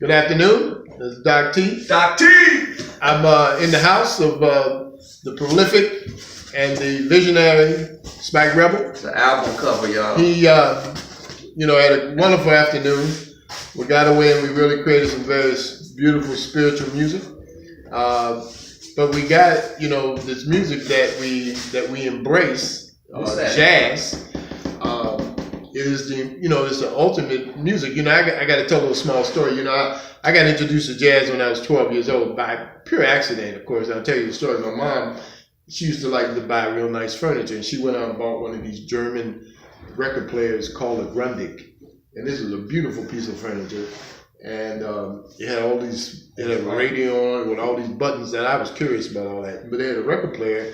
Good afternoon. This is Doc T. Doc T! I'm in the house of the prolific and the visionary Smack Rebel. It's an album cover, y'all. He, had a wonderful afternoon. We got away and we really created some very beautiful spiritual music. But we got, this music that we embrace, jazz. It is it's the ultimate music. I got to tell a little small story. I got introduced to jazz when I was 12 years old by pure accident, of course. I'll tell you the story. My mom, she used to like to buy real nice furniture, and she went out and bought one of these German record players called a Grundig. And this was a beautiful piece of furniture. And it had a radio on it with all these buttons that I was curious about all that. But they had a record player,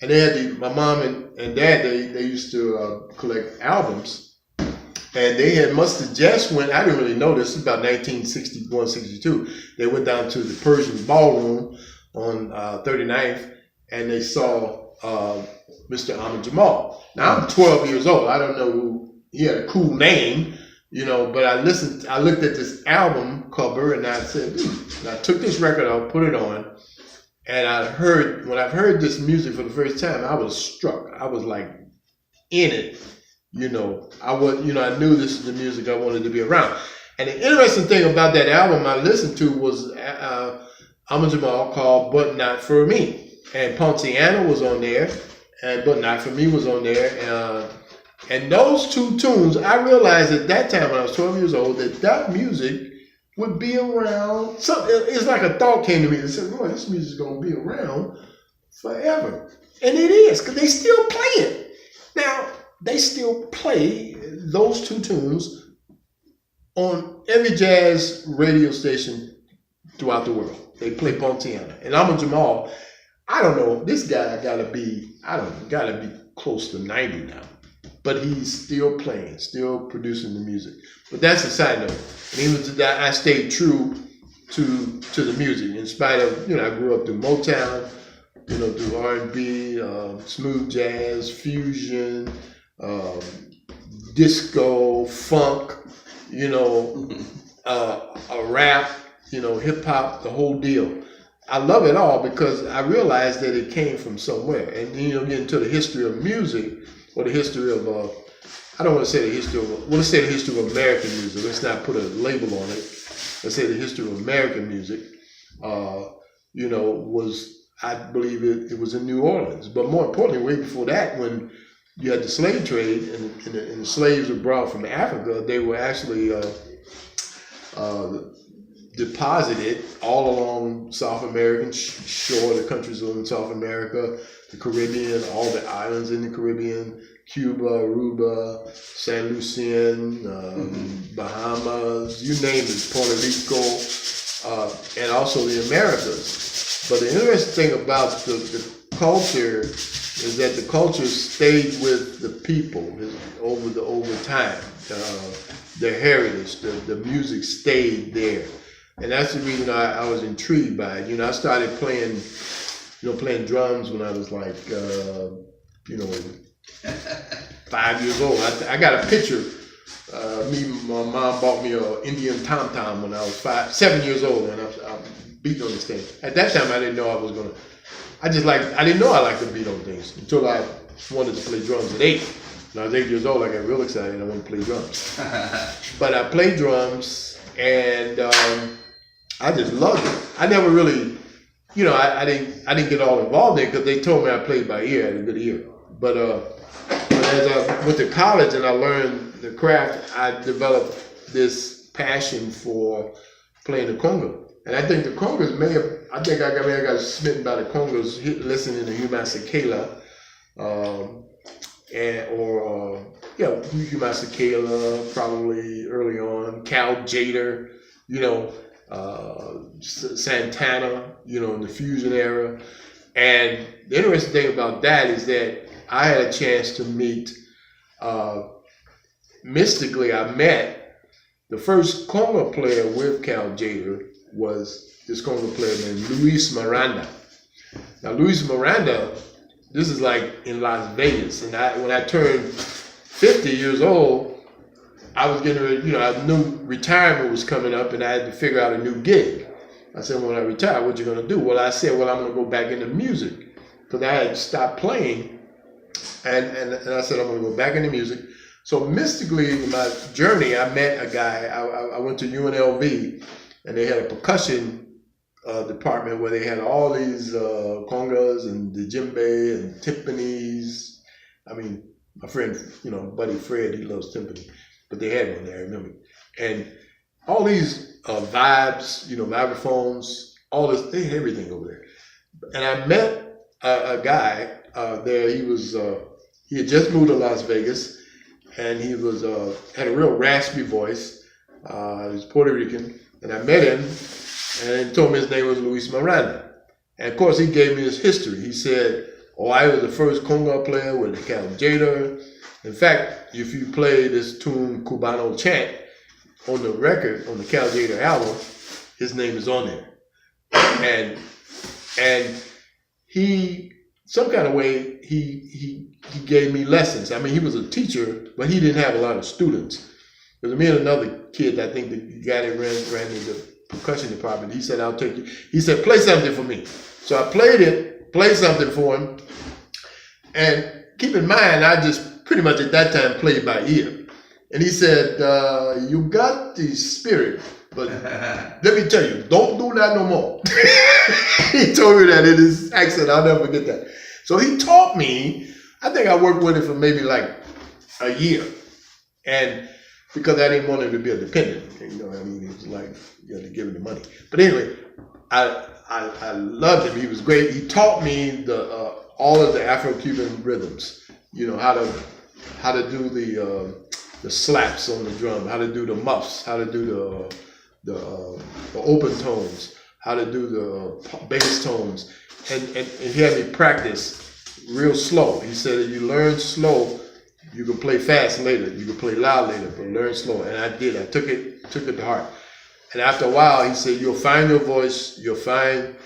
and they had my mom and dad, they used to collect albums. And they must have just went, I didn't really know this, about 1961, 62. They went down to the Persian Ballroom on 39th, and they saw Mr. Ahmad Jamal. Now, I'm 12 years old. I don't know who, he had a cool name, but I looked at this album cover, and I said, and I took this record, I'll put it on, and when I've heard this music for the first time, I was struck. I was like in it. I knew this is the music I wanted to be around. And the interesting thing about that album I listened to was Ahmad Jamal called But Not For Me. And Pontiano was on there, and But Not For Me was on there. And those two tunes, I realized at that time when I was 12 years old that music would be around. It's like a thought came to me and said, boy, this music is going to be around forever. And it is, because they still play it. Now, they still play those two tunes on every jazz radio station throughout the world. They play Pontiana. And Ahmad Jamal, I don't know, this guy gotta be close to 90 now. But he's still playing, still producing the music. But that's a side note. And even I stayed true to the music. In spite of, I grew up through Motown, through R&B, smooth jazz, fusion, disco, funk, a rap, hip hop, the whole deal. I love it all because I realized that it came from somewhere. And get into the history of music, or the history of I don't want to say the history of, let's say the history of American music. Let's not put a label on it. Let's say the history of American music, I believe it was in New Orleans. But more importantly, way before that, when you had the slave trade and the slaves were brought from Africa, they were actually deposited all along South American shore, the countries in South America, the Caribbean, all the islands in the Caribbean, Cuba, Aruba, San Lucian, Bahamas, you name it, Puerto Rico, and also the Americas. But the interesting thing about the culture is that the culture stayed with the people over time. Their heritage, the music stayed there. And that's the reason I was intrigued by it. I started playing drums when I was like, 5 years old. I got a picture. My mom bought me an Indian tom-tom when I was 7 years old, and I beat on this thing. At that time, I didn't know I was gonna. I didn't know I liked to beat on things until I wanted to play drums at 8. When I was 8 years old, I got real excited and I wanted to play drums. But I played drums, and I just loved it. I never really, I didn't get all involved in it because they told me I played by ear. I had a good ear. But as I went to college and I learned the craft, I developed this passion for playing the conga. And I think the congas I got smitten by the congas listening to Hugh Masekela, Hugh Masekela probably early on, Cal Jader, Santana, in the fusion era. And the interesting thing about that is that I had a chance to meet, mystically, I met the first conga player with Cal Jader was this conga player named Luis Miranda. Now, Luis Miranda, this is like in Las Vegas. And when I turned 50 years old, I was getting ready, I knew retirement was coming up, and I had to figure out a new gig. I said, when I retire, what you gonna do? Well, I said, well, I'm gonna go back into music because I had stopped playing, and I said I'm gonna go back into music. So mystically, in my journey, I met a guy. I went to UNLV, and they had a percussion department where they had all these congas and the djembe and timpanis. I mean, my friend, buddy Fred, he loves timpani, but they had one there, I remember. And all these vibes, vibraphones, all this, they had everything over there. And I met a guy there. He had just moved to Las Vegas, and he was had a real raspy voice. He was Puerto Rican, and I met him, and he told me his name was Luis Miranda. And of course, he gave me his history. He said, I was the first conga player with the Congero. In fact, if you play this tune, Cubano Chant, on the record, on the Congero album, his name is on there. And he, some kind of way, he gave me lessons. I mean, he was a teacher, but he didn't have a lot of students. Because me and another kid, I think the guy that ran the percussion department, he said, I'll take you. He said, play something for me. So I played something for him. And keep in mind, I just pretty much at that time played by ear. And he said, you got the spirit, but let me tell you, don't do that no more. He told me that in his accent. I'll never forget that. So he taught me. I think I worked with him for maybe like a year. And because I didn't want him to be a dependent. It was like, you had to give him the money. But anyway, I loved him. He was great. He taught me all of the Afro-Cuban rhythms. How to do the slaps on the drum, how to do the muffs, how to do the open tones, how to do the bass tones, and he had me practice real slow. He said, if you learn slow, you can play fast later, you can play loud later, but learn slow. And I did. I took it to heart. And after a while, he said, you'll find your voice, you'll find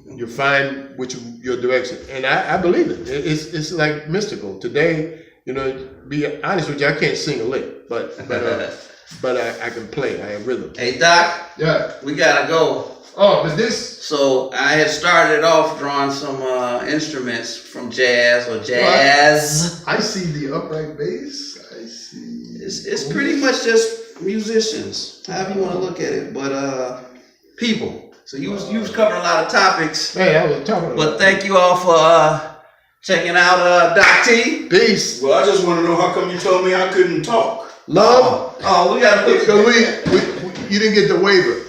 your direction. And I believe it. It's like mystical. Today, be honest with you, I can't sing a lick, but I can play. I have rhythm. Hey Doc. Yeah. We gotta go. Oh, but this. So I had started off drawing some instruments from jazz or jazz. I see the upright bass. I see. It's pretty much just musicians, however you want to look at it, but people. So you was covering a lot of topics. Hey, I was talking about. But thank you all for checking out Doc T. Peace. Well, I just want to know how come you told me I couldn't talk. Love. We gotta put because you didn't get the waiver.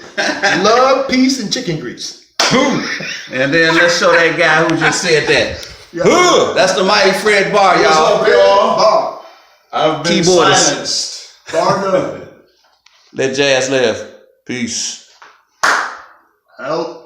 Love, peace, and chicken grease. Boom. And then let's show that guy who just said that. Yeah. That's the mighty Fred Barr, y'all. What's up, y'all? Barr. I've been Keyboardist. silenced. Barr done. Let jazz live. Peace. Out.